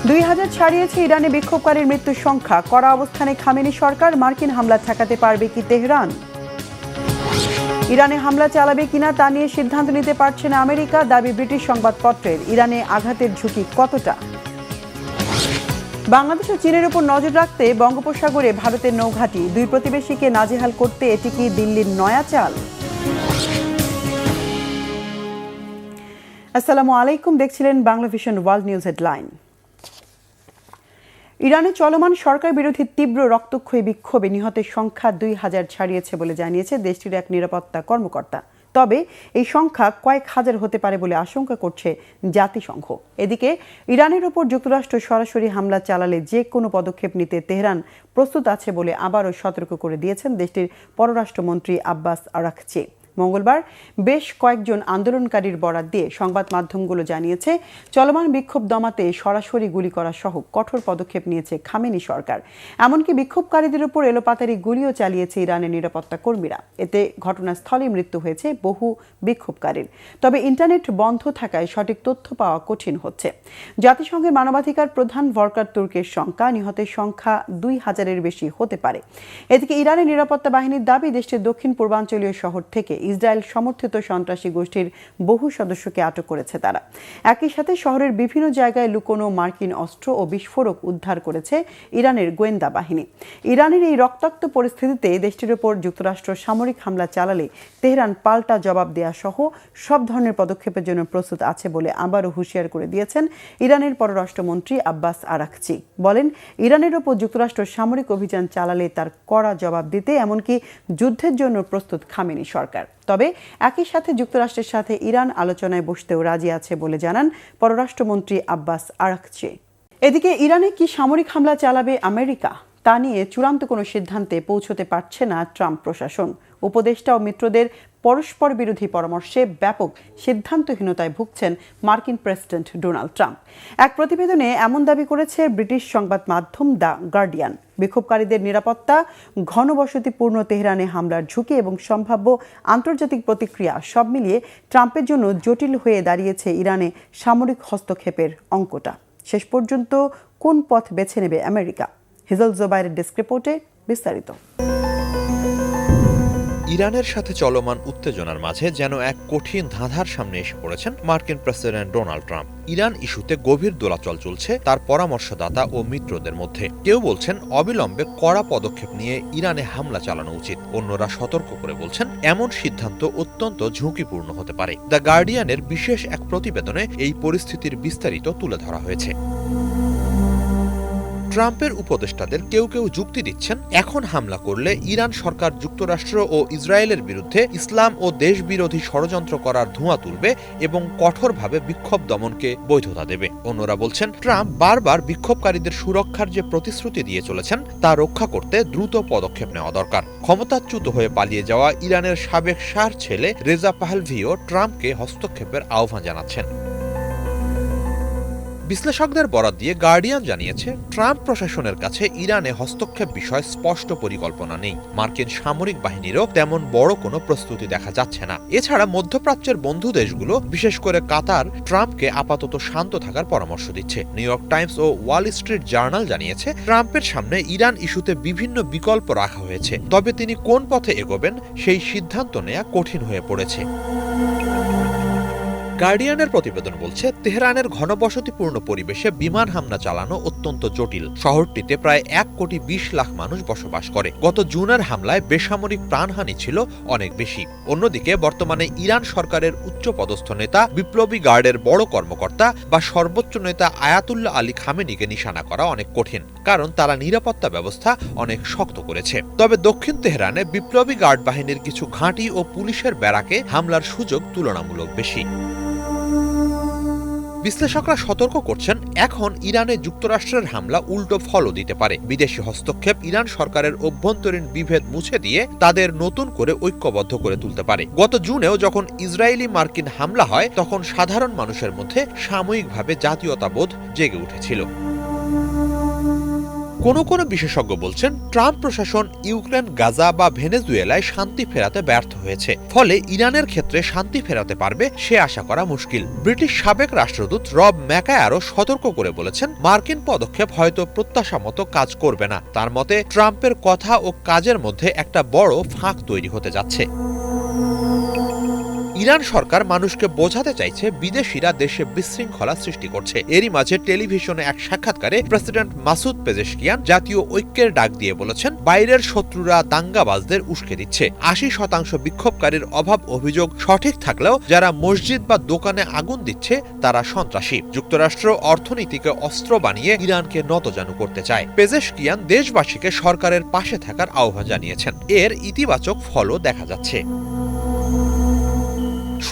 2000 ছাড়িয়েছে ইরানে বিক্ষোভকারীর মৃত্যুর সংখ্যা। কড়া অবস্থানে খামেনি সরকার। মার্কিন হামলা ঠেকাতে পারবে কি তেহরান? ইরানে হামলা চালাবে কিনা তা নিয়ে সিদ্ধান্ত নিতে পারছে না আমেরিকা। দাবি ব্রিটিশ সংবাদপত্রের। ইরানে আঘাতের ঝুঁকি কতটা? বাংলাদেশ ও চীনের উপর নজর রাখতে বঙ্গোপসাগরে ভারতের নৌঘাঁটি। দুই প্রতিবেশীকে নাজেহাল করতে এটি কি দিল্লির নয়া চাল? আসসালামু আলাইকুম, দেখছিলেন Bangla vision world news headline. ইরানে চলমান সরকার বিরোধী তীব্র রক্তক্ষয়ী বিক্ষোভে নিহতের সংখ্যা 2000 ছাড়িয়েছে বলে জানিয়েছে দেশটির এক নিরাপত্তা কর্মকর্তা। তবে এই সংখ্যা কয়েক হাজার হতে পারে বলে আশঙ্কা করছে জাতিসংঘ। এদিকে ইরানের ওপর যুক্তরাষ্ট্র সরাসরি হামলা চালালে যে কোনো পদক্ষেপ নিতে তেহরান প্রস্তুত আছে বলে আবারও সতর্ক করে দিয়েছেন দেশটির পররাষ্ট্রমন্ত্রী আব্বাস আরাকচি। মঙ্গলবার বেশ কয়েকজন আন্দোলনকারীর বরাত দিয়ে সংবাদ মাধ্যমগুলো জানিয়েছে, চলমান বিক্ষোভ দমাতে সরাসরি গুলি করা সহ কঠোর পদক্ষেপ নিয়েছে খামেনি সরকার। এমনকি বিক্ষোভকারীদের উপর এলোপাতাড়ি গুলিও চালিয়েছে ইরানের নিরাপত্তা কর্মীরা। এতে ঘটনাস্থলেই মৃত্যু হয়েছে বহু বিক্ষোভকারীর। তবে ইন্টারনেট বন্ধ থাকায় সঠিক তথ্য পাওয়া কঠিন হচ্ছে। জাতিসংঘের মানবাধিকার প্রধান ভলকার তুর্কের সংখ্যা নিহতের সংখ্যা 2000-এর বেশি হতে পারে। এদিকে ইরানের নিরাপত্তা বাহিনীর দাবি, দেশটির দক্ষিণ পূর্বাঞ্চলীয় শহর থেকে ইসরায়েল সমর্থিত সন্ত্রাসী গোষ্ঠীর বহু সদস্যকে আটক করেছে তারা। একই সাথে শহরের বিভিন্ন জায়গায় লুকোনো মার্কিন অস্ত্র ও বিস্ফোরক উদ্ধার করেছে ইরানের গোয়েন্দা বাহিনী। ইরানের এই রক্তাক্ত পরিস্থিতিতে দেশটির উপর যুক্তরাষ্ট্র সামরিক হামলা চালালে তেহরান পাল্টা জবাব দেয়া সহ সব ধরনের পদক্ষেপের জন্য প্রস্তুত আছে বলে আবারও হুঁশিয়ার করে দিয়েছেন ইরানের পররাষ্ট্রমন্ত্রী আব্বাস আরাকচি। বলেন, ইরানের উপর যুক্তরাষ্ট্র সামরিক অভিযান চালালে তার কড়া জবাব দিতে এমনকি যুদ্ধের জন্য প্রস্তুত খামেনি সরকার। তবে একই সাথে যুক্তরাষ্ট্রের সাথে ইরান আলোচনায় বসতেও রাজি আছে বলে জানান পররাষ্ট্রমন্ত্রী আব্বাস আরাকচি। এদিকে ইরানে কি সামরিক হামলা চালাবে আমেরিকা তা নিয়ে চূড়ান্ত কোনো সিদ্ধান্তে পৌঁছতে পারছে না ট্রাম্প প্রশাসন। উপদেষ্টা ও মিত্রদের পরস্পর বিরোধী পরামর্শে ব্যাপক সিদ্ধান্তহীনতায় ভুগছেন মার্কিন প্রেসিডেন্ট ডোনাল্ড ট্রাম্প। এক প্রতিবেদনে এমন দাবি করেছে ব্রিটিশ সংবাদ মাধ্যম দ্য গার্ডিয়ান। বিক্ষোভকারীদের নিরাপত্তা, ঘনবসতিপূর্ণ তেহরানে হামলার ঝুঁকি এবং সম্ভাব্য আন্তর্জাতিক প্রতিক্রিয়া সব মিলিয়ে ট্রাম্পের জন্য জটিল হয়ে দাঁড়িয়েছে ইরানে সামরিক হস্তক্ষেপের অঙ্কটা। শেষ পর্যন্ত কোন পথ বেছে নেবে আমেরিকা? হিজল জোবাইরের ডেস্ক রিপোর্টে বিস্তারিত। ইরানের সাথে চলমান উত্তেজনার মাঝে যেন এক কঠিন ধাঁধার সামনে এসে পড়েছেন মার্কিন প্রেসিডেন্ট ডোনাল্ড ট্রাম্প। ইরান ইস্যুতে গভীর দোলাচল চলছে তার পরামর্শদাতা ও মিত্রদের মধ্যে। কেউ বলছেন অবিলম্বে কড়া পদক্ষেপ নিয়ে ইরানে হামলা চালানো উচিত, অন্যরা সতর্ক করে বলছেন এমন সিদ্ধান্ত অত্যন্ত ঝুঁকিপূর্ণ হতে পারে। দ্য গার্ডিয়ানের বিশেষ এক প্রতিবেদনে এই পরিস্থিতির বিস্তারিত তুলে ধরা হয়েছে। ট্রাম্পের উপদেষ্টাদের কেউ কেউ যুক্তি দিচ্ছেন, এখন হামলা করলে ইরান সরকার যুক্তরাষ্ট্র ও ইসরায়েলের বিরুদ্ধে ইসলাম ও দেশবিরোধী ষড়যন্ত্র করার ধোঁয়া তুলবে এবং কঠোরভাবে বিক্ষোভ দমনকে বৈধতা দেবে। অন্যরা বলছেন, ট্রাম্প বারবার বিক্ষোভকারীদের সুরক্ষার যে প্রতিশ্রুতি দিয়ে চলেছেন তা রক্ষা করতে দ্রুত পদক্ষেপ নেওয়া দরকার। ক্ষমতাচ্যুত হয়ে পালিয়ে যাওয়া ইরানের সাবেক শাহ ছেলে রেজা পাহলভিও ট্রাম্পকে হস্তক্ষেপের আহ্বান জানাচ্ছেন। বিশ্লেষকদের বরাত দিয়ে গার্ডিয়ান জানিয়েছে, ট্রাম্প প্রশাসনের কাছে ইরানে হস্তক্ষেপ বিষয়ে স্পষ্ট পরিকল্পনা নেই। মার্কিন সামরিক বাহিনীরও তেমন বড় কোনো প্রস্তুতি দেখা যাচ্ছে না। এছাড়া মধ্যপ্রাচ্যের বন্ধু দেশগুলো, বিশেষ করে কাতার, ট্রাম্পকে আপাতত শান্ত থাকার পরামর্শ দিচ্ছে। নিউ ইয়র্ক টাইমস ও ওয়াল স্ট্রিট জার্নাল জানিয়েছে, ট্রাম্পের সামনে ইরান ইস্যুতে বিভিন্ন বিকল্প রাখা হয়েছে, তবে তিনি কোন পথে এগোবেন সেই সিদ্ধান্ত নেওয়া কঠিন হয়ে পড়েছে। গার্ডিয়ানের প্রতিবেদন বলছে, তেহরানের ঘনবসতিপূর্ণ পরিবেশে বিমান হামলা চালানো অত্যন্ত জটিল। শহরটিতে প্রায় 1,20,00,000 মানুষ বসবাস করে। গত জুনের হামলায় বেসামরিক প্রাণহানি ছিল অনেক বেশি। অন্যদিকে বর্তমানে ইরান সরকারের উচ্চপদস্থ নেতা, বিপ্লবী গার্ডের বড় কর্মকর্তা বা সর্বোচ্চ নেতা আয়াতুল্লাহ আলী খামেনিকে নিশানা করা অনেক কঠিন, কারণ তারা নিরাপত্তা ব্যবস্থা অনেক শক্ত করেছে। তবে দক্ষিণ তেহরানে বিপ্লবী গার্ড বাহিনীর কিছু ঘাঁটি ও পুলিশের ব্যারাকে হামলার সুযোগ তুলনামূলক বেশি। বিশ্লেষকরা সতর্ক করছেন, এখন ইরানে যুক্তরাষ্ট্রের হামলা উল্টো ফলও দিতে পারে। বিদেশি হস্তক্ষেপ ইরান সরকারের অভ্যন্তরীণ বিভেদ মুছে দিয়ে তাদের নতুন করে ঐক্যবদ্ধ করে তুলতে পারে। গত জুনেও যখন ইসরায়েলি মার্কিন হামলা হয়, তখন সাধারণ মানুষের মধ্যে সাময়িকভাবে জাতীয়তাবোধ জেগে উঠেছিল। কোনো বিশেষজ্ঞ বলছেন ট্রাম্প প্রশাসন ইউক্রেন, গাজা বা ভেনেজুয়েলায় শান্তি ফেরাতে ব্যর্থ হয়েছে, ফলে ইরানের ক্ষেত্রে শান্তি ফেরাতে পারবে সে আশা করা মুশকিল। ব্রিটিশ সাবেক রাষ্ট্রদূত রব ম্যাকায়ারও সতর্ক করে বলেছেন, মার্কিন পদক্ষেপ হয়তো প্রত্যাশা মতো কাজ করবে না। তার মতে ট্রাম্পের কথা ও কাজের মধ্যে একটা বড় ফাঁক তৈরি হতে যাচ্ছে। ইরান সরকার মানুষকে বোঝাতে চাইছে বিদেশিরা দেশে বিশৃঙ্খলা সৃষ্টি করছে। এরই মাঝে টেলিভিশনে এক সাক্ষাৎকারে প্রেসিডেন্ট মাসুদ পেজেশকিয়ান জাতীয় ঐক্যের ডাক দিয়ে বলেছেন, বাইরের শত্রুরা দাঙ্গাবাজদের উস্কে দিচ্ছে। ৮০% বিক্ষোভকারীর অভাব অভিযোগ সঠিক থাকলেও যারা মসজিদ বা দোকানে আগুন দিচ্ছে তারা সন্ত্রাসী। যুক্তরাষ্ট্র অর্থনীতিকে অস্ত্র বানিয়ে ইরানকে নতজানু করতে চায়। পেজেশকিয়ান দেশবাসীকে সরকারের পাশে থাকার আহ্বান জানিয়েছেন। এর ইতিবাচক ফলও দেখা যাচ্ছে।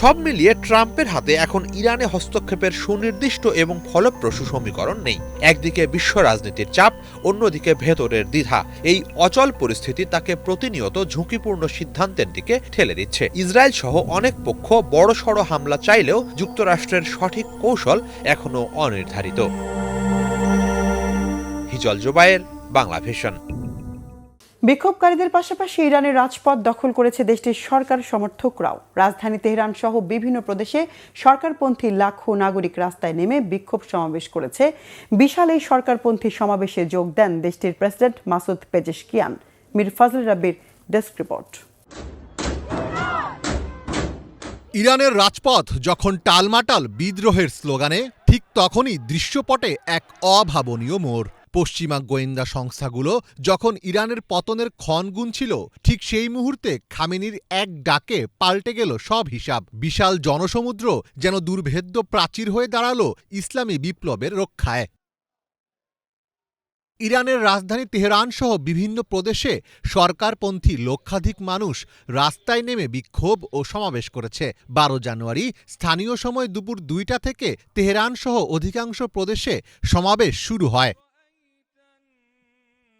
সব মিলিয়ে ট্রাম্পের হাতে এখন ইরানে হস্তক্ষেপের সুনির্দিষ্ট এবং ফলপ্রসূ সমীকরণ নেই। একদিকে বিশ্ব রাজনীতির চাপ, অন্যদিকে ভেতরের দ্বিধা। এই অচল পরিস্থিতি তাকে প্রতিনিয়ত ঝুঁকিপূর্ণ সিদ্ধান্তের দিকে ঠেলে দিচ্ছে। ইসরায়েল সহ অনেক পক্ষ বড়সড় হামলা চাইলেও যুক্তরাষ্ট্রের সঠিক কৌশল এখনো অনির্ধারিত। হিজল জুবায়ের, বাংলা ভিশন। বিক্ষোভকারীদের পাশাপাশি ইরানের রাজপথ দখল করেছে দেশটির সরকার সমর্থকরাও। রাজধানী তেহরান সহ বিভিন্ন প্রদেশে সরকারপন্থী লাখো নাগরিক রাস্তায় নেমে বিক্ষোভ সমাবেশ করেছে। বিশাল এই সরকারপন্থী সমাবেশে যোগ দেন দেশটির president Masoud Pezeshkian. Mir Fazal রাব্বির ডেস্ক রিপোর্ট। ইরানের রাজপথ যখন টালমাটাল বিদ্রোহের স্লোগানে, ঠিক তখনই দৃশ্যপটে এক অভাবনীয় মোড়। পশ্চিমা গোয়েন্দা সংস্থাগুলো যখন ইরানের পতনের ক্ষণ গুনছিল, ঠিক সেই মুহূর্তে খামেনির এক ডাকে পাল্টে গেল সব হিসাব। বিশাল জনসমুদ্র যেন দুর্ভেদ্য প্রাচীর হয়ে দাঁড়ালো ইসলামী বিপ্লবের রক্ষায়। ইরানের রাজধানী তেহরান সহ বিভিন্ন প্রদেশে সরকারপন্থী লক্ষাধিক মানুষ রাস্তায় নেমে বিক্ষোভ ও সমাবেশ করেছে। ১২ জানুয়ারি স্থানীয় সময় দুপুর ২টা থেকে তেহরান সহ অধিকাংশ প্রদেশে সমাবেশ শুরু হয়।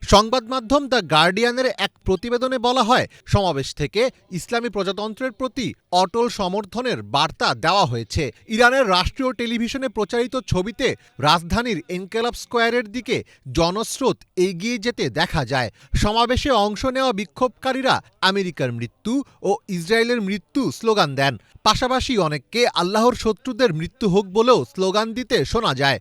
সংবাদ মাধ্যম দ্য গার্ডিয়ানের এক প্রতিবেদনে বলা হয়, সমাবেশ থেকে ইসলামী প্রজাতন্ত্রের প্রতি অটল সমর্থনের বার্তা দেওয়া হয়েছে। ইরানের রাষ্ট্রীয় টেলিভিশনে প্রচারিত ছবিতে রাজধানীর এনকেলাব স্কোয়ারের দিকে জনস্রোত এগিয়ে যেতে দেখা যায়। সমাবেশে অংশ নেওয়া বিক্ষোভকারীরা আমেরিকার মৃত্যু ও ইসরায়েলের মৃত্যু স্লোগান দেন। পাশাপাশি অনেককে আল্লাহর শত্রুদের মৃত্যু হোক বলেও স্লোগান দিতে শোনা যায়।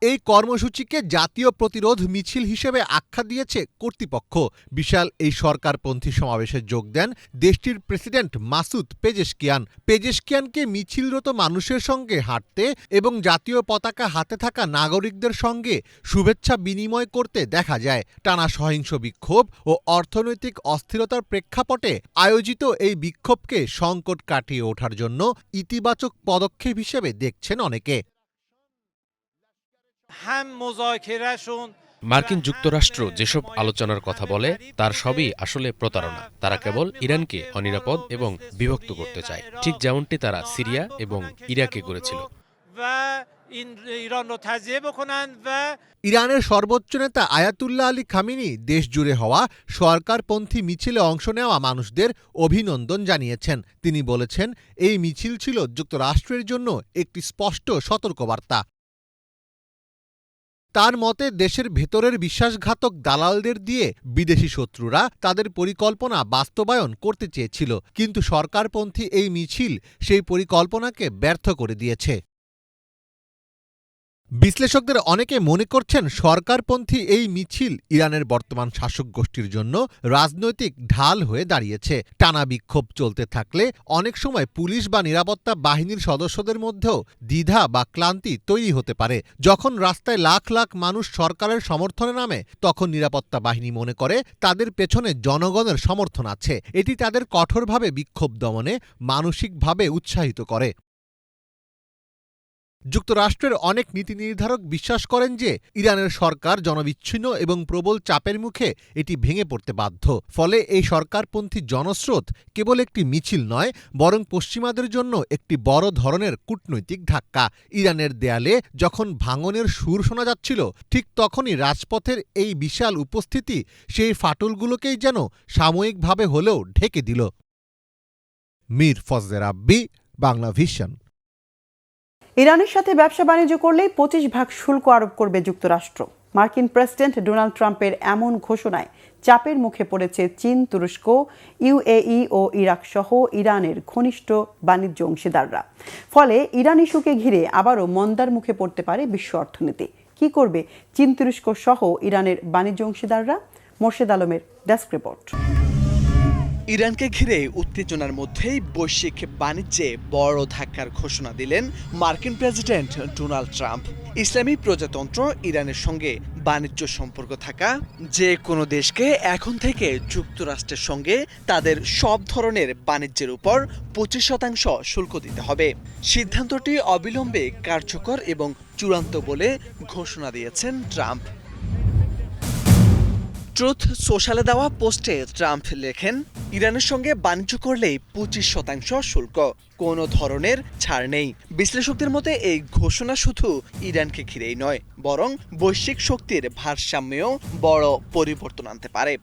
এই কর্মসূচিকে জাতীয় প্রতিরোধ মিছিল হিসেবে আখ্যা দিয়েছে কর্তৃপক্ষ। বিশাল এই সরকারপন্থী সমাবেশে যোগ দেন দেশটির প্রেসিডেন্ট মাসুদ পেজেশকিয়ান। পেজেশকিয়ানকে মিছিলরত মানুষের সঙ্গে হাঁটতে এবং জাতীয় পতাকা হাতে থাকা নাগরিকদের সঙ্গে শুভেচ্ছা বিনিময় করতে দেখা যায়। টানা সহিংস বিক্ষোভ ও অর্থনৈতিক অস্থিরতার প্রেক্ষাপটে আয়োজিত এই বিক্ষোভকে সংকট কাটিয়ে ওঠার জন্য ইতিবাচক পদক্ষেপ হিসেবে দেখছেন অনেকে। মার্কিন যুক্তরাষ্ট্র যেসব আলোচনার কথা বলে তার সবই আসলে প্রতারণা। তারা কেবল ইরানকে অনিরাপদ এবং বিভক্ত করতে চায়, ঠিক যেমনটি তারা সিরিয়া এবং ইরাকে করেছিল। ইরানের সর্বোচ্চ নেতা আয়াতুল্লাহ আলী খামেনি দেশজুড়ে হওয়া সরকারপন্থী মিছিলে অংশ নেওয়া মানুষদের অভিনন্দন জানিয়েছেন। তিনি বলেছেন, এই মিছিল ছিল যুক্তরাষ্ট্রের জন্য একটি স্পষ্ট সতর্কবার্তা। তার মতে, দেশের ভেতরের বিশ্বাসঘাতক দালালদের দিয়ে বিদেশি শত্রুরা তাদের পরিকল্পনা বাস্তবায়ন করতে চেয়েছিল, কিন্তু সরকারপন্থী এই মিছিল সেই পরিকল্পনাকে ব্যর্থ করে দিয়েছে। বিশ্লেষকদের অনেকে মনে করছেন, সরকারপন্থী এই মিছিল ইরানের বর্তমান শাসক গোষ্ঠীর জন্য রাজনৈতিক ঢাল হয়ে দাঁড়িয়েছে। টানা বিক্ষোভ চলতে থাকলে অনেক সময় পুলিশ বা নিরাপত্তা বাহিনীর সদস্যদের মধ্যেও দ্বিধা বা ক্লান্তি তৈরি হতে পারে। যখন রাস্তায় লাখ লাখ মানুষ সরকারের সমর্থনে নামে, তখন নিরাপত্তা বাহিনী মনে করে তাদের পেছনে জনগণের সমর্থন আছে। এটি তাদের কঠোরভাবে বিক্ষোভ দমনে মানসিকভাবে উৎসাহিত করে। যুক্তরাষ্ট্রের অনেক নীতি নির্ধারক বিশ্বাস করেন যে ইরানের সরকার জনবিচ্ছিন্ন এবং প্রবল চাপের মুখে এটি ভেঙে পড়তে বাধ্য। ফলে এই সরকারপন্থী জনস্রোত কেবল একটি মিছিল নয়, বরং পশ্চিমাদের জন্য একটি বড় ধরনের কূটনৈতিক ধাক্কা। ইরানের দেয়ালে যখন ভাঙনের সুর শোনা যাচ্ছিল, ঠিক তখনই রাজপথের এই বিশাল উপস্থিতি সেই ফাটলগুলোকেই যেন সাময়িকভাবে হলেও ঢেকে দিল। মীর ফজলে রাব্বি, বাংলা ভিশন। ইরানের সাথে ব্যবসা বাণিজ্য করলেই 25% শুল্ক আরোপ করবে যুক্তরাষ্ট্র। মার্কিন প্রেসিডেন্ট ডোনাল্ড ট্রাম্পের এমন ঘোষণায় চাপের মুখে পড়েছে চীন, তুরস্ক, ইউএই ও ইরাক সহ ইরানের ঘনিষ্ঠ বাণিজ্য অংশীদাররা। ফলে ইরান ইস্যুকে ঘিরে আবারও মন্দার মুখে পড়তে পারে বিশ্ব অর্থনীতি। কি করবে চীন, তুরস্ক সহ ইরানের বাণিজ্য অংশীদাররা? মোর্শেদ আলমের ডেস্ক রিপোর্ট। ইরানকে ঘিরে উত্তেজনার মধ্যেই বৈশ্বিক বাণিজ্যে বড় ধাক্কার ঘোষণা দিলেন মার্কিন প্রেসিডেন্ট ডোনাল্ড ট্রাম্প। ইসলামী প্রজাতন্ত্র ইরানের সঙ্গে বাণিজ্য সম্পর্ক থাকা যে কোনো দেশকে এখন থেকে যুক্তরাষ্ট্রের সঙ্গে তাদের সব ধরনের বাণিজ্যের উপর 25% শুল্ক দিতে হবে। সিদ্ধান্তটি অবিলম্বে কার্যকর এবং চূড়ান্ত বলে ঘোষণা দিয়েছেন ট্রাম্প। ট্রুথ সোশ্যালে দেওয়া পোস্টে ট্রাম্প লেখেন, ইরানের সঙ্গে বাণিজ্য করলেই 25% শুল্ক, কোনো ধরনের ছাড় নেই। বিশ্লেষকদের মতে এই ঘোষণা শুধু ইরানকে ঘিরেই নয়, বরং বৈশ্বিক শক্তির ভারসাম্যেও বড় পরিবর্তন আনতে পারে।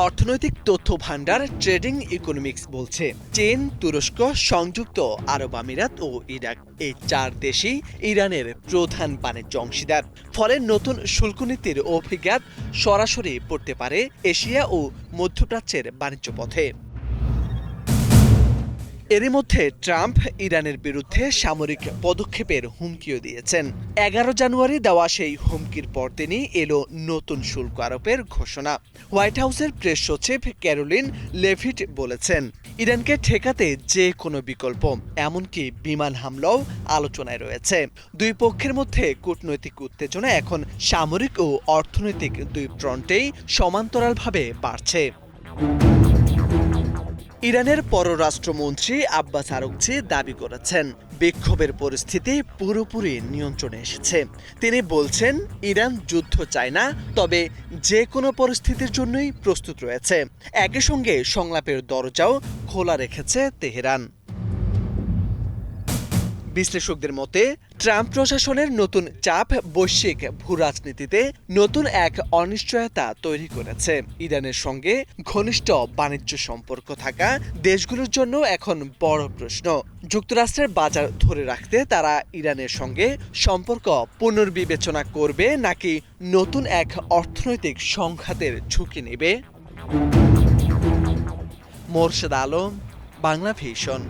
অর্থনৈতিক তথ্য ভান্ডার ট্রেডিং ইকোনমিক্স বলছে, চীন, তুরস্ক, সংযুক্ত আরব আমিরাত ও ইরাক এই 4 দেশই ইরানের প্রধান বাণিজ্য অংশীদার। ফলে নতুন শুল্ক নীতির অভিঘাত সরাসরি পড়তে পারে এশিয়া ও মধ্যপ্রাচ্যের বাণিজ্য পথে। এরই মধ্যে ট্রাম্প ইরানের বিরুদ্ধে সামরিক পদক্ষেপের হুমকিও দিয়েছেন। 11 জানুয়ারি দেওয়া সেই হুমকির পরদিনই এলো নতুন শুল্ক আরোপের ঘোষণা। হোয়াইট হাউসের প্রেস সচিব ক্যারোলিন লেভিট বলেছেন, ইরানকে ঠেকাতে যে কোনো বিকল্প, এমনকি বিমান হামলাও আলোচনায় রয়েছে। দুই পক্ষের মধ্যে কূটনৈতিক উত্তেজনা এখন সামরিক ও অর্থনৈতিক দুই ফ্রন্টেই সমান্তরালভাবে বাড়ছে। ইরানের পররাষ্ট্রমন্ত্রী আব্বাস আরাগচি দাবি করেছেন, বিক্ষোভের পরিস্থিতি পুরোপুরি নিয়ন্ত্রণে এসেছে। তিনি বলছেন, ইরান যুদ্ধ চায় না, তবে যে কোনো পরিস্থিতির জন্যই প্রস্তুত রয়েছে। একই সঙ্গে সংলাপের দরজাও খোলা রেখেছে তেহরান। বিশ্লেষকদের মতে, ট্রাম্প প্রশাসনের নতুন চাপ বৈশ্বিক ভূরাজনীতিতে নতুন এক অনিশ্চয়তা তৈরি করেছে। ইরানের সঙ্গে ঘনিষ্ঠ বাণিজ্য সম্পর্ক থাকা দেশগুলোর জন্য এখন বড় প্রশ্ন, যুক্তরাষ্ট্রের বাজার ধরে রাখতে তারা ইরানের সঙ্গে সম্পর্ক পুনর্বিবেচনা করবে নাকি নতুন এক অর্থনৈতিক সংঘাতের ঝুঁকি নেবে। মোর্শেদ আলম, বাংলা ভিশন।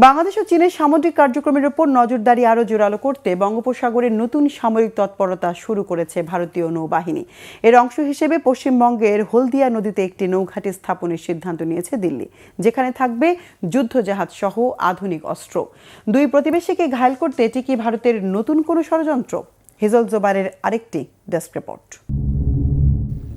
বাংলাদেশ ও চীনের সামুদ্রিক কার্যক্রমের উপর নজরদারি আরও জোরালো করতে বঙ্গোপসাগরে নতুন সামরিক তৎপরতা শুরু করেছে ভারতীয় নৌবাহিনী। এর অংশ হিসেবে পশ্চিমবঙ্গের হলদিয়া নদীতে একটি নৌঘাঁটি স্থাপনের সিদ্ধান্ত নিয়েছে দিল্লি, যেখানে থাকবে যুদ্ধজাহাজ সহ আধুনিক অস্ত্র। দুই প্রতিবেশীকে ঘায়েল করতে এটি কি ভারতের নতুন কোনো ষড়যন্ত্র? হিজল জোবারের আরেকটি ডেস্ক রিপোর্ট।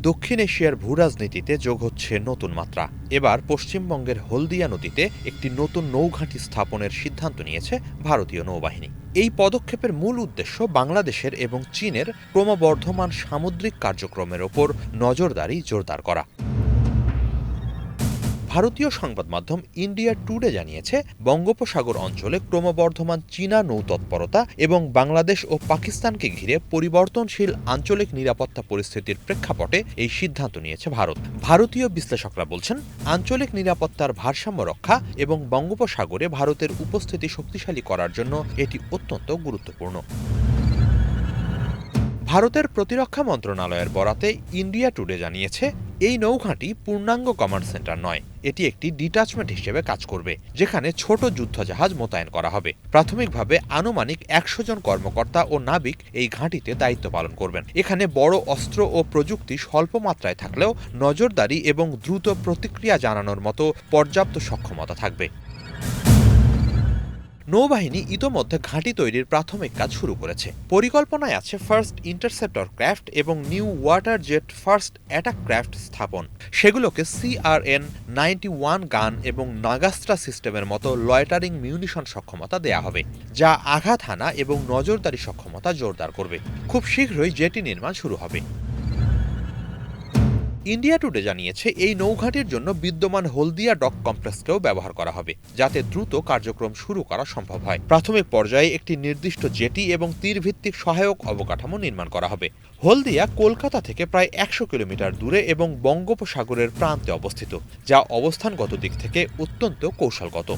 দক্ষিণ এশিয়ার ভূরাজনীতিতে যোগ হচ্ছে নতুন মাত্রা। এবার পশ্চিমবঙ্গের হলদিয়া নদীতে একটি নতুন নৌঘাঁটি স্থাপনের সিদ্ধান্ত নিয়েছে ভারতীয় নৌবাহিনী। এই পদক্ষেপের মূল উদ্দেশ্য বাংলাদেশের এবং চীনের ক্রমবর্ধমান সামুদ্রিক কার্যক্রমের ওপর নজরদারি জোরদার করা। ভারতীয় সংবাদ মাধ্যম ইন্ডিয়া টুডে জানিয়েছে, বঙ্গোপসাগর অঞ্চলে ক্রমবর্ধমান চীনা নৌতৎপরতা এবং বাংলাদেশ ও পাকিস্তানকে ঘিরে পরিবর্তনশীল আঞ্চলিক নিরাপত্তা পরিস্থিতির প্রেক্ষাপটে এই সিদ্ধান্ত নিয়েছে ভারত। ভারতীয় বিশ্লেষকরা বলছেন, আঞ্চলিক নিরাপত্তার ভারসাম্য রক্ষা এবং বঙ্গোপসাগরে ভারতের উপস্থিতি শক্তিশালী করার জন্য এটি অত্যন্ত গুরুত্বপূর্ণ। ভারতের প্রতিরক্ষা মন্ত্রণালয়ের বরাতে ইন্ডিয়া টুডে জানিয়েছে, এই নৌঘাঁটি পূর্ণাঙ্গ কমান্ড সেন্টার নয়, এটি একটি ডিটাচমেন্ট হিসেবে কাজ করবে, যেখানে ছোট যুদ্ধজাহাজ মোতায়েন করা হবে। প্রাথমিকভাবে আনুমানিক 100 জন কর্মকর্তা ও নাবিক এই ঘাঁটিতে দায়িত্ব পালন করবেন। এখানে বড় অস্ত্র ও প্রযুক্তি স্বল্প মাত্রায় থাকলেও নজরদারি এবং দ্রুত প্রতিক্রিয়া জানানোর মতো পর্যাপ্ত সক্ষমতা থাকবে। নৌবাহিনী ইতোমধ্যে ঘাঁটি তৈরির প্রাথমিক কাজ শুরু করেছে। পরিকল্পনায় আছে ফার্স্ট ইন্টারসেপ্টর ক্রাফট এবং new water jet first attack craft স্থাপন। সেগুলোকে CRN-91 গান এবং নাগাস্ত্রা সিস্টেমের মতো লয়টারিং মিউনিশন সক্ষমতা দেয়া হবে, যা আঘাত হানা এবং নজরদারি সক্ষমতা জোরদার করবে। খুব শীঘ্রই জেটি নির্মাণ শুরু হবে। ইন্ডিয়া টুডে জানিয়েছে এই নৌঘাঁটির জন্য বিদ্যমান হলদিয়া ডক কমপ্লেক্সকেও ব্যবহার করা হবে, যাতে দ্রুত কার্যক্রম শুরু করা সম্ভব হয়। প্রাথমিক পর্যায়ে একটি নির্দিষ্ট জেটি এবং তীরভিত্তিক সহায়ক অবকাঠামো নির্মাণ করা হবে। হলদিয়া কলকাতা থেকে প্রায় 100 কিলোমিটার দূরে এবং বঙ্গোপসাগরের প্রান্তে অবস্থিত, যা অবস্থানগত দিক থেকে অত্যন্ত কৌশলগত।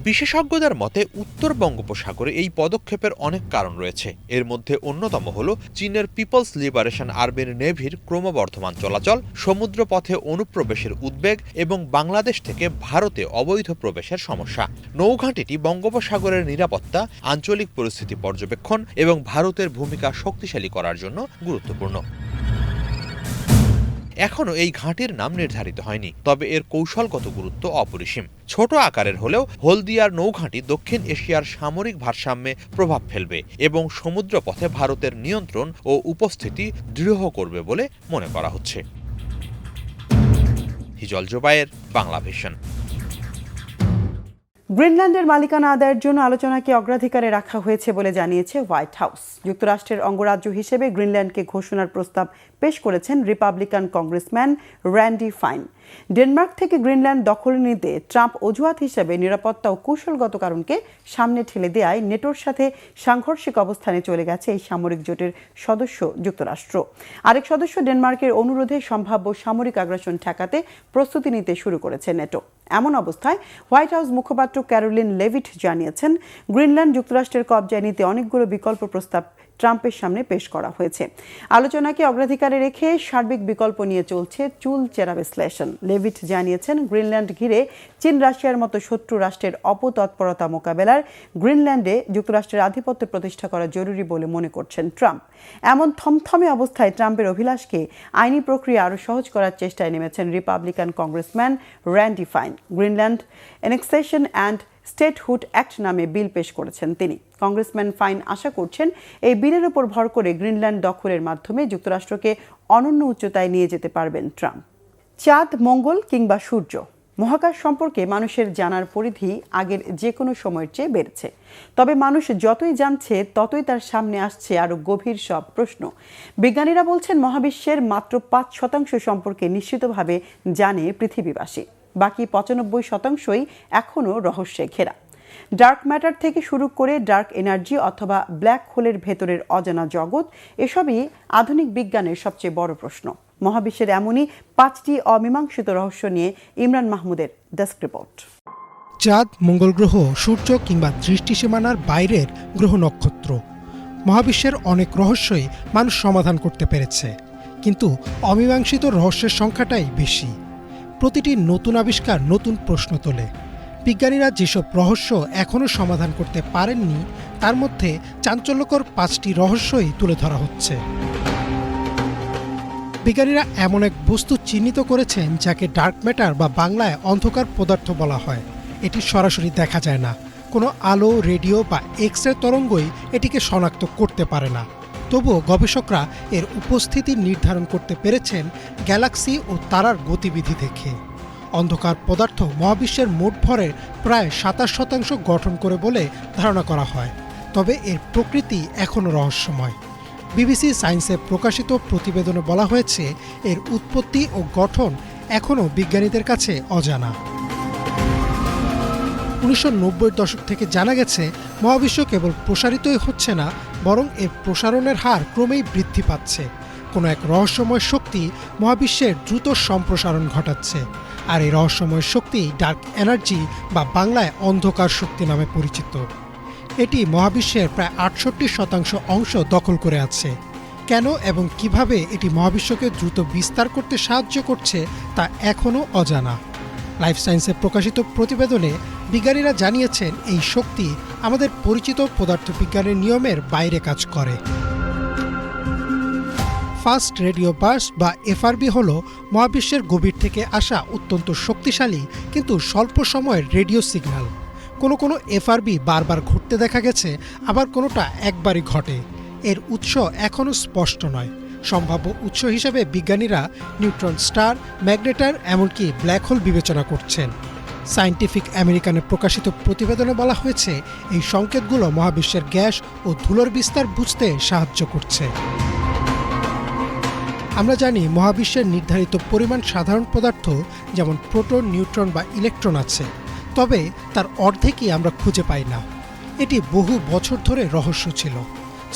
বিশেষজ্ঞদের মতে উত্তর বঙ্গোপসাগরে এই পদক্ষেপের অনেক কারণ রয়েছে। এর মধ্যে অন্যতম হল চীনের পিপলস লিবারেশন আর্মির নেভির ক্রমবর্ধমান চলাচল, সমুদ্রপথে অনুপ্রবেশের উদ্বেগ এবং বাংলাদেশ থেকে ভারতে অবৈধ প্রবেশের সমস্যা। নৌঘাঁটিটি বঙ্গোপসাগরের নিরাপত্তা, আঞ্চলিক পরিস্থিতি পর্যবেক্ষণ এবং ভারতের ভূমিকা শক্তিশালী করার জন্য গুরুত্বপূর্ণ। এখনও এই ঘাঁটির নাম নির্ধারিত হয়নি, তবে এর কৌশলগত গুরুত্ব অপরিসীম। ছোট আকারের হলেও হলদিয়ার নৌঘাঁটি দক্ষিণ এশিয়ার সামরিক ভারসাম্যে প্রভাব ফেলবে এবং সমুদ্রপথে ভারতের নিয়ন্ত্রণ ও উপস্থিতি দৃঢ় করবে বলে মনে করা হচ্ছে। হিজল জোবায়ের, বাংলা ভিশন। গ্রিনল্যান্ডের মালিকানা আদায়ের জন্য আলোচনাকে অগ্রাধিকারে রাখা হয়েছে বলে জানিয়েছে হোয়াইট হাউস। যুক্তরাষ্ট্রের অঙ্গরাজ্য হিসেবে গ্রিনল্যান্ডকে ঘোষণার প্রস্তাব পেশ করেছেন Republican congressman Randy fine. Denmark থেকে গ্রিনল্যান্ড দখল নিতে ট্রাম্প অজুহাত হিসেবে নিরাপত্তা ও কৌশলগত কারণকে সামনে ঠেলে দেওয়ায় নেটোর সাথে সাংঘর্ষিক অবস্থানে চলে গেছে এই সামরিক জোটের সদস্য যুক্তরাষ্ট্র। আরেক সদস্য ডেনমার্কের অনুরোধে সম্ভাব্য সামরিক আগ্রাসন ঠেকাতে প্রস্তুতি নিতে শুরু করেছে নেটো। এমন অবস্থায় হোয়াইট হাউস মুখপাত্র ক্যারোলিন লেভিট জানিয়েছেন, গ্রিনল্যান্ড যুক্তরাষ্ট্রের কবজায় নিতে অনেকগুলো বিকল্প প্রস্তাব ট্রাম্পের সামনে পেশ করা হয়েছে। আলোচনাকে অগ্রাধিকারে রেখে সার্বিক বিকল্প নিয়ে চলছে চুলচেরা বিশ্লেষণ। লেভিট জানিয়েছেন, গ্রিনল্যান্ড ঘিরে চীন রাশিয়ার মতো শত্রু রাষ্ট্রের অপতৎপরতা মোকাবেলার গ্রিনল্যান্ডে যুক্তরাষ্ট্রের আধিপত্য প্রতিষ্ঠা করা জরুরি বলে মনে করছেন ট্রাম্প। এমন থমথমে অবস্থায় ট্রাম্পের অভিলাষকে আইনি প্রক্রিয়া আরও সহজ করার চেষ্টায় নেমেছেন Republican congressman Randy fine. Greenland annexation and statehood act নামে বিল পেশ করেছেন তিনি। কংগ্রেসম্যান ফাইন আশা করছেন, এই বিলের উপর ভর করে গ্রিনল্যান্ড দখলের মাধ্যমে যুক্তরাষ্ট্রকে অনন্য উচ্চতায় নিয়ে যেতে পারবেন ট্রাম্প। চাঁদ, মঙ্গল কিংবা সূর্য, মহাকাশ সম্পর্কে মানুষের জানার পরিধি আগের যে কোনো সময়ের চেয়ে বেড়েছে। তবে মানুষ যতই জানছে ততই তার সামনে আসছে আরও গভীর সব প্রশ্ন। বিজ্ঞানীরা বলছেন, মহাবিশ্বের মাত্র 5% সম্পর্কে নিশ্চিতভাবে জানে পৃথিবীবাসী। বাকি 95%ই এখনও রহস্যে ঘেরা। ডার্ক ম্যাটার থেকে শুরু করে ডার্ক এনার্জি অথবা ব্ল্যাক হোলের ভেতরের অজানা জগৎ, এসবই আধুনিক বিজ্ঞানের সবচেয়ে বড় প্রশ্ন। মহাবিশ্বের এমনই 5টি অমীমাংসিত রহস্য নিয়ে ইমরান মাহমুদের ডেস্ক রিপোর্ট। চাঁদ, মঙ্গল গ্রহ, সূর্য কিংবা দৃষ্টিসীমানার বাইরের গ্রহ নক্ষত্র, মহাবিশ্বের অনেক রহস্যই মানুষ সমাধান করতে পেরেছে, কিন্তু অমীমাংসিত রহস্যের সংখ্যাটাই বেশি। প্রতিটি নতুন আবিষ্কার নতুন প্রশ্ন তোলে। বিজ্ঞানীরা যেসব রহস্য এখনও সমাধান করতে পারেননি, তার মধ্যে চাঞ্চল্যকর 5টি রহস্যই তুলে ধরা হচ্ছে। বিজ্ঞানীরা এমন এক বস্তু চিহ্নিত করেছেন যাকে ডার্ক ম্যাটার বা বাংলায় অন্ধকার পদার্থ বলা হয়। এটি সরাসরি দেখা যায় না, কোনো আলো, রেডিও বা এক্স-রে তরঙ্গই এটিকে শনাক্ত করতে পারে না। তবুও গবেষকরা এর উপস্থিতি নির্ধারণ করতে পেরেছেন গ্যালাক্সি ও তারার গতিবিধি দেখে। অন্ধকার পদার্থ মহাবিশ্বের মোট ভরের প্রায় 27% গঠন করে বলে ধারণা করা হয়, তবে এর প্রকৃতি এখনও রহস্যময়। বিবিসি সায়েন্সে প্রকাশিত প্রতিবেদনে বলা হয়েছে, এর উৎপত্তি ও গঠন এখনও বিজ্ঞানীদের কাছে অজানা। 1990-এর দশক থেকে জানা গেছে, মহাবিশ্ব কেবল প্রসারিতই হচ্ছে না, বরং এর প্রসারণের হার ক্রমেই বৃদ্ধি পাচ্ছে। কোনো এক রহস্যময় শক্তি মহাবিশ্বের দ্রুত সম্প্রসারণ ঘটাচ্ছে, আর এই রহস্যময় শক্তি ডার্ক এনার্জি বা বাংলায় অন্ধকার শক্তি নামে পরিচিত। এটি মহাবিশ্বের প্রায় 68% অংশ দখল করে আছে। কেন এবং কিভাবে এটি মহাবিশ্বকে দ্রুত বিস্তার করতে সাহায্য করছে তা এখনও অজানা। লাইফ সায়েন্সে প্রকাশিত প্রতিবেদনে বিজ্ঞানীরা জানিয়েছেন, এই শক্তি আমাদের পরিচিত পদার্থবিজ্ঞানের নিয়মের বাইরে কাজ করে। ফাস্ট রেডিও বার্স্ট বা এফআরবি হল মহাবিশ্বের গভীর থেকে আসা অত্যন্ত শক্তিশালী কিন্তু স্বল্প সময়ের রেডিও সিগন্যাল। কোনো এফআরবি বারবার ঘটতে দেখা গেছে, আবার কোনোটা একবারই ঘটে। এর উৎস এখনও স্পষ্ট নয়। সম্ভাব্য উৎস হিসেবে বিজ্ঞানীরা নিউট্রন স্টার, ম্যাগনেটার, এমনকি ব্ল্যাক হোল বিবেচনা করছেন। সায়েন্টিফিক আমেরিকানে প্রকাশিত প্রতিবেদনে বলা হয়েছে, এই সংকেতগুলো মহাবিশ্বের গ্যাস ও ধুলোর বিস্তার বুঝতে সাহায্য করছে। আমরা জানি মহাবিশ্বের নির্ধারিত পরিমাণ সাধারণ পদার্থ যেমন প্রোটন, নিউট্রন বা ইলেকট্রন আছে, তবে তার অর্ধেকই আমরা খুঁজে পাই না। এটি বহু বছর ধরে রহস্য ছিল।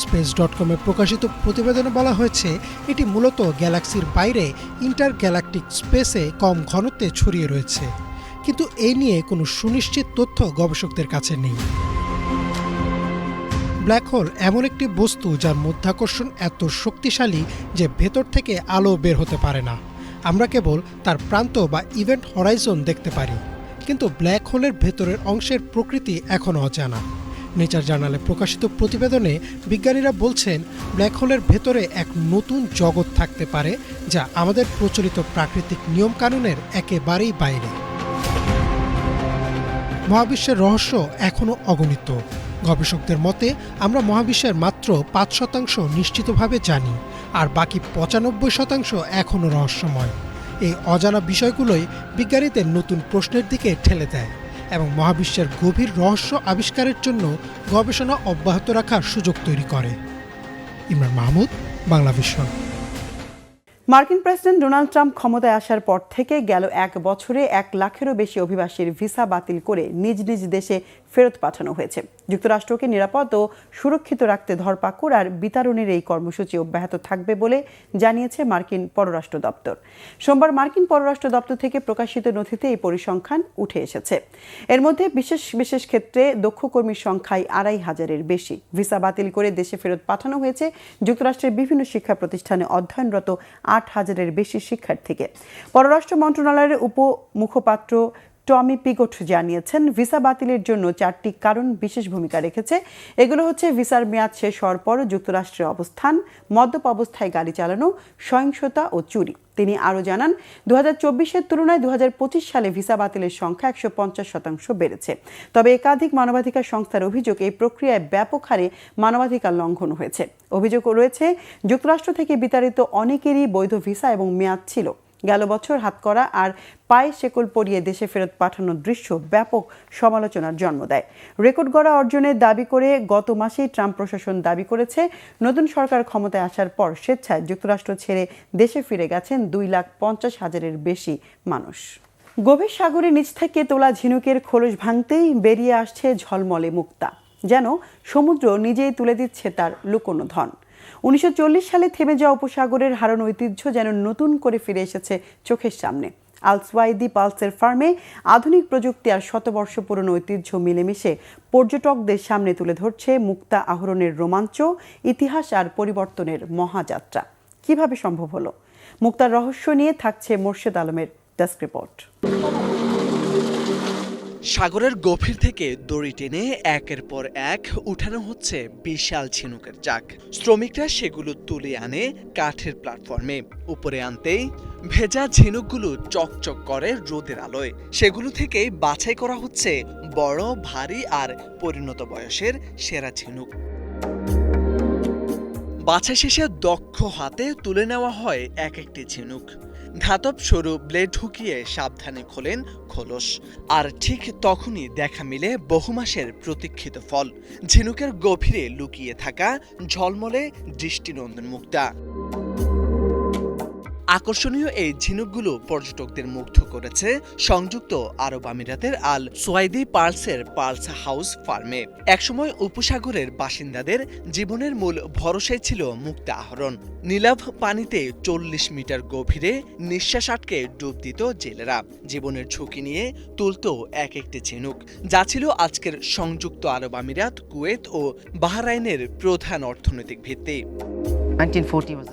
space.com-এ প্রকাশিত প্রতিবেদনে বলা হয়েছে এটি মূলত গ্যালাক্সির বাইরে ইন্টারগ্যালাকটিক স্পেসে কম ঘনত্বে ছড়িয়ে রয়েছে, কিন্তু এই নিয়ে কোনো সুনিশ্চিত তথ্য গবেষকদের কাছে নেই। ব্ল্যাক হোল এমন একটি বস্তু যার মধ্যাকর্ষণ এত শক্তিশালী যে ভেতর থেকে আলো বের হতে পারে না। আমরা কেবল তার প্রান্ত বা ইভেন্ট হরাইজন দেখতে পারি, কিন্তু ব্ল্যাক হোলের ভেতরের অংশের প্রকৃতি এখনও অজানা। নেচার জার্নালে প্রকাশিত প্রতিবেদনে বিজ্ঞানীরা বলছেন ব্ল্যাক হোলের ভেতরে এক নতুন জগৎ থাকতে পারে যা আমাদের প্রচলিত প্রাকৃতিক নিয়মকানুনের একেবারেই বাইরে। মহাবিশ্বের রহস্য এখনও অগণিত। গবেষকদের মতে আমরা মহাবিশ্বের মাত্র ৫% নিশ্চিতভাবে জানি, আর বাকি ৯৫% এখনও রহস্যময়। এই অজানা বিষয়গুলোই বিজ্ঞানীদের নতুন প্রশ্নের দিকে ঠেলে দেয় এবং মহাবিশ্বের গভীর রহস্য আবিষ্কারের জন্য গবেষণা অব্যাহত রাখার সুযোগ তৈরি করে। ইমরান মাহমুদ, বাংলা ভিশন। মার্কিন প্রেসিডেন্ট ডোনাল্ড ট্রাম্প ক্ষমতায় আসার পর থেকে গেল ১ বছরে ১ লাখেরও বেশি অভিবাসীর ভিসা বাতিল করে নিজ নিজ দেশে ফেরত পাঠানো হয়েছে। যুক্তরাষ্ট্রকে নিরাপদ ও সুরক্ষিত রাখতে ধরপাকড় আর বিতাড়নের এই কর্মসূচি অব্যাহত থাকবে বলে জানিয়েছে মার্কিন পররাষ্ট্র দপ্তর। সোমবার মার্কিন পররাষ্ট্র দপ্তর থেকে প্রকাশিত নথিতে এই পরিসংখ্যান উঠে এসেছে। এর মধ্যে বিশেষ ক্ষেত্রে দক্ষ কর্মীর সংখ্যায় ২৫০০-এর বেশি। ভিসা বাতিল করে দেশে ফেরত পাঠানো হয়েছে যুক্তরাষ্ট্রের বিভিন্ন শিক্ষা প্রতিষ্ঠানে অধ্যয়নরত ৮,০০০-এর বেশি শিক্ষার্থীকে। পররাষ্ট্র মন্ত্রণালয়ের উপমুখপাত্র টমি পিগট জানিয়েছেন, ভিসা বাতিলের জন্য ৪টি কারণ বিশেষ ভূমিকা রেখেছে। এগুলো হচ্ছে ভিসার মেয়াদ শেষ হওয়ার পর যুক্তরাষ্ট্রে অবস্থান, মদ্যপ অবস্থায় গাড়ি চালানো, সহিংসতা ও চুরি। তিনি আরও জানান, ২০২৪-এর তুলনায় ২০২৫ সালে ভিসা বাতিলের সংখ্যা ১৫০% বেড়েছে। তবে একাধিক মানবাধিকার সংস্থার অভিযোগ এই প্রক্রিয়ায় ব্যাপক হারে মানবাধিকার লঙ্ঘন হয়েছে। অভিযোগ রয়েছে যুক্তরাষ্ট্র থেকে বিতাড়িত অনেকেরই বৈধ ভিসা এবং মেয়াদ ছিল। গেল বছর হাতকড়া আর পায়ে শেকল পরিয়ে দেশে ফেরত পাঠানোর দৃশ্য ব্যাপক সমালোচনার জন্ম দেয়। রেকর্ড গড়া অর্জনের দাবি করে গত মাসেই ট্রাম্প প্রশাসন দাবি করেছে, নতুন সরকার ক্ষমতায় আসার পর স্বেচ্ছায় যুক্তরাষ্ট্র ছেড়ে দেশে ফিরে গেছেন ২,৫০,০০০-এর বেশি মানুষ। গভীর সাগরের নিচ থেকে তোলা ঝিনুকের খোলস ভাঙতেই বেরিয়ে আসছে ঝলমলে মুক্তা, যেন সমুদ্র নিজেই তুলে দিচ্ছে তার লুকোনো ধন। ১৯৪০ সালে থেমে যাওয়া উপসাগরের হারানো ঐতিহ্য যেন নতুন করে ফিরে এসেছে চোখের সামনে। আল সুয়াইদি পালসের ফার্মে আধুনিক প্রযুক্তি আর শতবর্ষ পুরনো ঐতিহ্য মিলেমিশে পর্যটকদের সামনে তুলে ধরছে মুক্তা আহরণের রোমাঞ্চ, ইতিহাস আর পরিবর্তনের মহাযাত্রা। কিভাবে সম্ভব হলো? মুক্তার রহস্য নিয়ে থাকছে মোর্শেদ আলমের ডেস্ক রিপোর্ট। সাগরের গভীর থেকে দড়ি টেনে একের পর এক উঠানো হচ্ছে বিশাল ঝিনুকের জাক। শ্রমিকরা সেগুলো তুলে আনে কাঠের প্ল্যাটফর্মে। উপরে আনতেই ভেজা ঝিনুকগুলো চকচক করে রোদের আলোয়। সেগুলো থেকেই বাছাই করা হচ্ছে বড়, ভারী আর পরিণত বয়সের সেরা ঝিনুক। বাছাই শেষে দক্ষ হাতে তুলে নেওয়া হয় এক একটি ঝিনুক। ধাতব সরু ব্লেড ঢুকিয়ে সাবধানে খোলেন খোলস, আর ঠিক তখনই দেখা মিলে বহু মাসের প্রতীক্ষিত ফল, ঝিনুকের গভীরে লুকিয়ে থাকা ঝলমলে দৃষ্টিনন্দন মুক্তা। আকর্ষণীয় এই ঝিনুকগুলো পর্যটকদের মুগ্ধ করেছে সংযুক্ত আরব আমিরাতের আল সুয়াইদি পার্লসের পার্লস হাউস ফার্মে। একসময় উপসাগরের বাসিন্দাদের জীবনের মূল ভরসাই ছিল মুক্তা আহরণ। নীলাভ পানিতে ৪০ মিটার গভীরে নিঃশ্বাস আটকে ডুব দিত জেলেরা। জীবনের ঝুঁকি নিয়ে তুলত এক একটি ঝিনুক, যা ছিল আজকের সংযুক্ত আরব আমিরাত, কুয়েত ও বাহরাইনের প্রধান অর্থনৈতিক ভিত্তি।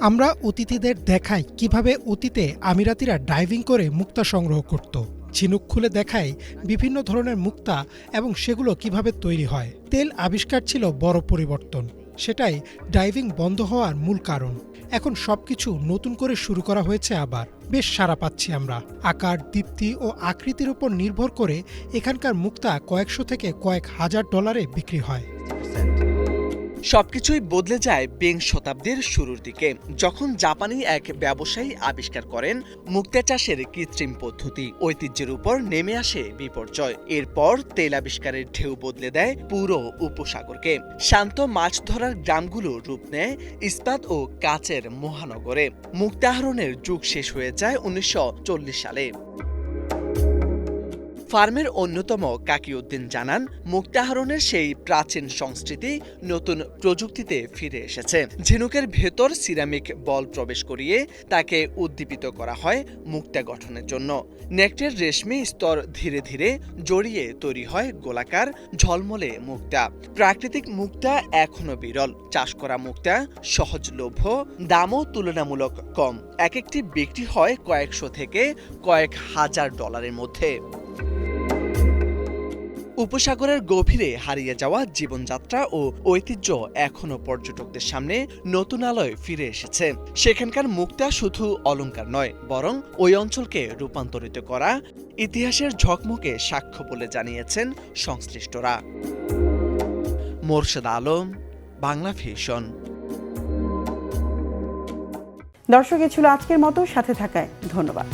আমরা অতিথিদের দেখাই কিভাবে অতীতে আমিরাতিরা ডাইভিং করে মুক্তা সংগ্রহ করত। ঝিনুক খুলে দেখাই বিভিন্ন ধরনের মুক্তা এবং সেগুলো কিভাবে তৈরি হয়। তেল আবিষ্কার ছিল বড় পরিবর্তন, সেটাই ডাইভিং বন্ধ হওয়ার মূল কারণ। এখন সবকিছু নতুন করে শুরু করা হয়েছে আবার। বেশ সাড়া পাচ্ছি আমরা। আকার, দীপ্তি ও আকৃতির উপর নির্ভর করে এখানকার মুক্তা কয়েকশো থেকে কয়েক হাজার ডলারে বিক্রি হয়। সবকিছুই বদলে যায় বিংশ শতাব্দীর শুরুর দিকে, যখন জাপানি এক ব্যবসায়ী আবিষ্কার করেন মুক্তা চাষের কৃত্রিম পদ্ধতি। ঐতিহ্যের উপর নেমে আসে বিপর্যয়। এরপর তেল আবিষ্কারের ঢেউ বদলে দেয় পুরো উপসাগরকে। শান্ত মাছ ধরার গ্রামগুলো রূপ নেয় ইস্পাত ও কাচের মহানগরে। মুক্তা আহরণের যুগ শেষ হয়ে যায় 1940 সালে। ফার্মের অন্যতম কাকিউদ্দিন জানান, মুক্তা আহরণের সেই প্রাচীন সংস্কৃতি নতুন প্রযুক্তিতে ফিরে এসেছে। ঝিনুকের ভেতর সিরামিক বল প্রবেশ করিয়ে তাকে উদ্দীপিত করা হয় মুক্তা গঠনের জন্য। নেকটের রেশমি স্তর ধীরে ধীরে জড়িয়ে তৈরি হয় গোলাকার ঝলমলে মুক্তা। প্রাকৃতিক মুক্তা এখনো বিরল। চাষ করা মুক্তা সহজলভ্য, দামও তুলনামূলক কম। এক একটি বিক্রি হয় কয়েকশো থেকে কয়েক হাজার ডলারের মধ্যে। উপসাগরের গভীরে হারিয়ে যাওয়া জীবনযাত্রা ও ঐতিহ্য এখনো পর্যটকদের সামনে নতুন আলোয় ফিরে এসেছে। সেখানকার মুক্তা শুধু অলংকার নয়, বরং ওই অঞ্চলকে রূপান্তরিত করা ইতিহাসের ঝকমকে সাক্ষ্য বলে জানিয়েছেন সংশ্লিষ্টরা। মোরশেদ আলম, বাংলা ভিশন। দর্শক, এ ছিল আজকের মতো। সাথে থাকায় ধন্যবাদ।